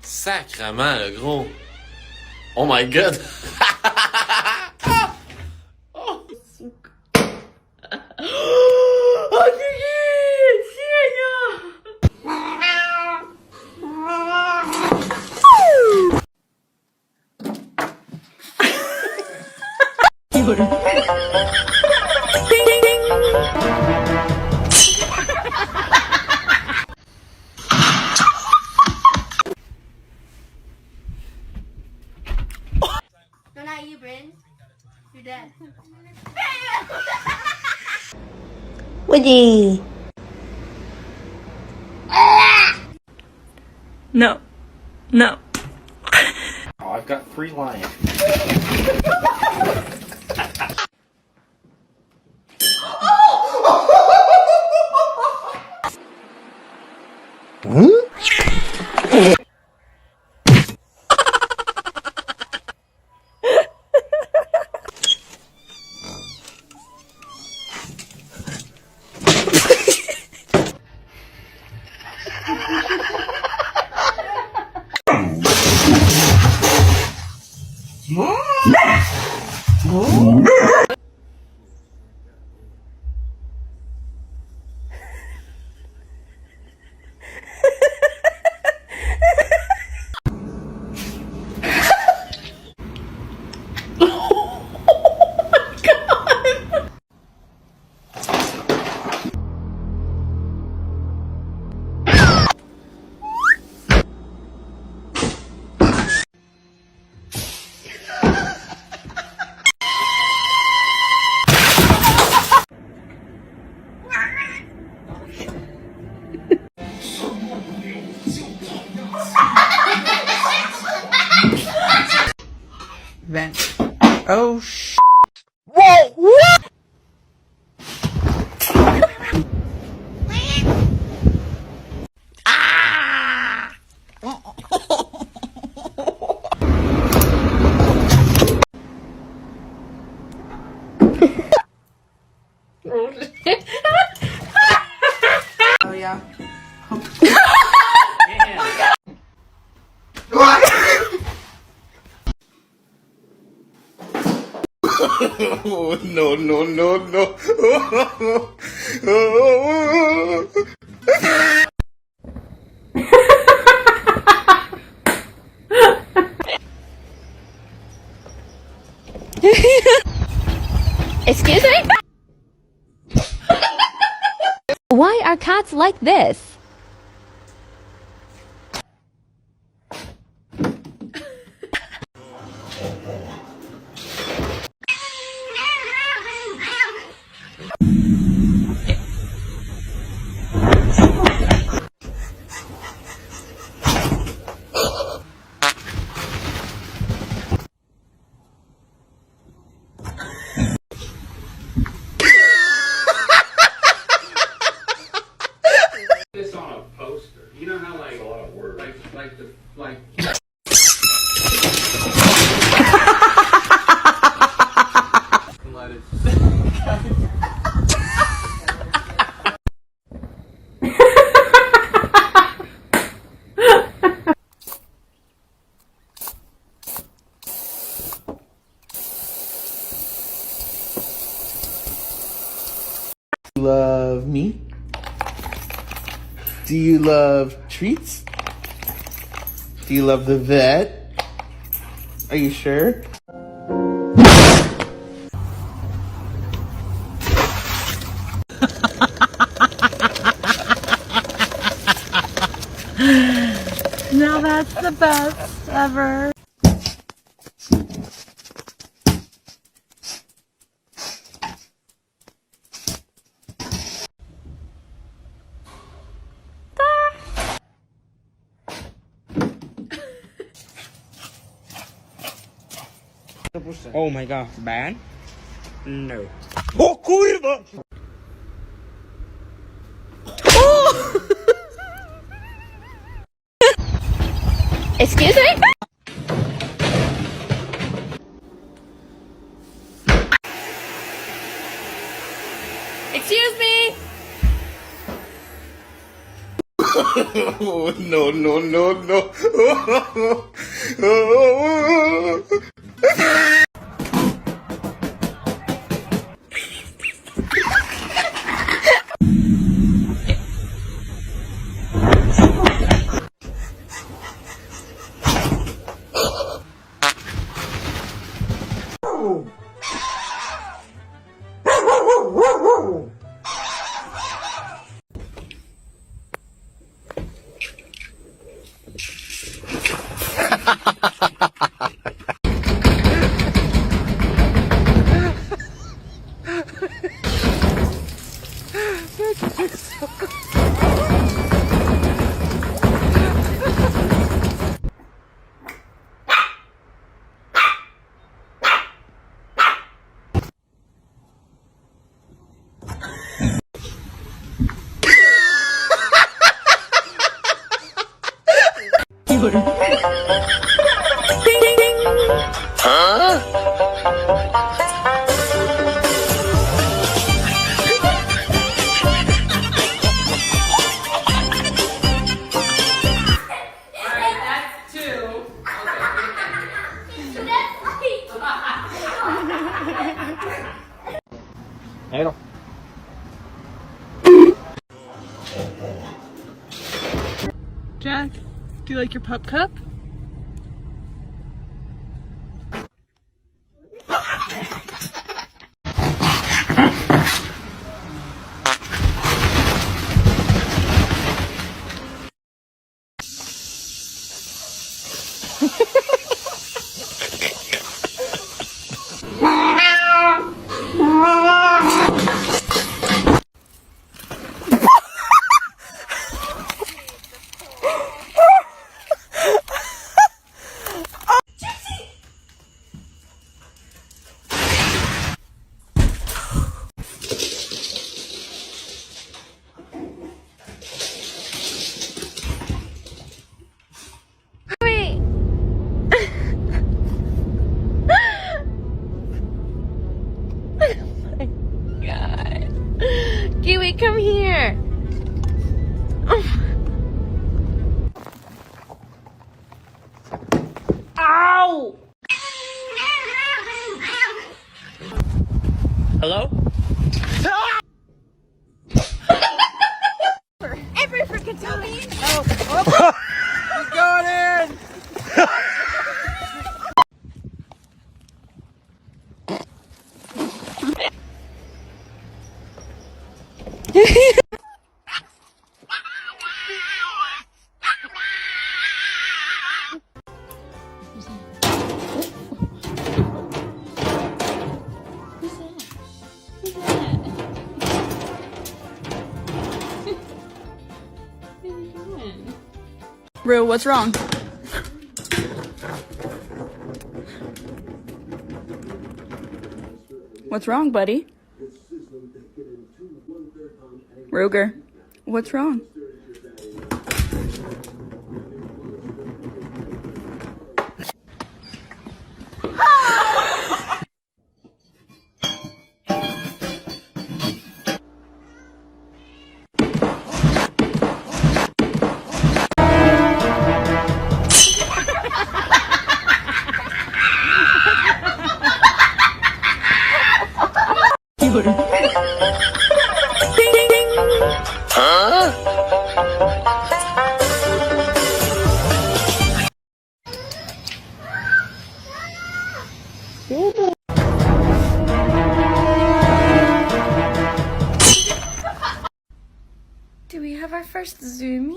Sacrement, le gros. Oh my god. Oh. No, not you, Bryn. You're dead. Woody. No. No. Oh, I've got 3 lions. Vent. Oh, Whoa! What? Oh, yeah. Oh, no, no, no, no. Excuse me? Why are cats like this? This on a poster. You know how like a lot of words. Like Love me? Do you love treats? Do you love the vet? Are you sure? Now that's the best ever. Oh my god, bad? No. Oh, kurwa! Excuse me? Excuse me. Oh, no, no, no, no. Jack, do you like your pup cup? Kiwi, come here. Ow! Hello? Every freaking time. He's going in! Rue, what's wrong? What's wrong, buddy? Ruger, what's wrong? Do we have our first zoomies?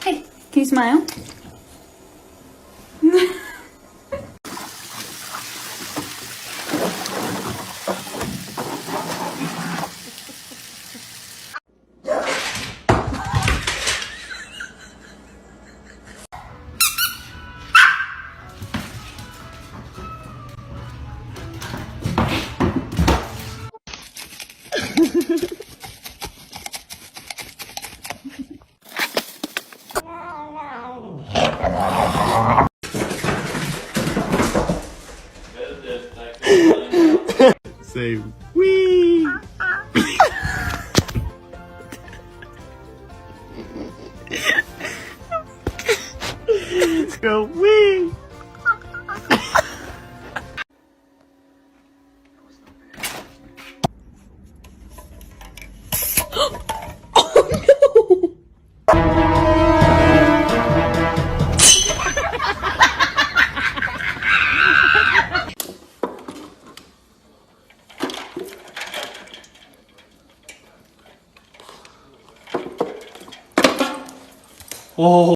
Hey, can you smile? Say wee. Go wee. Oh.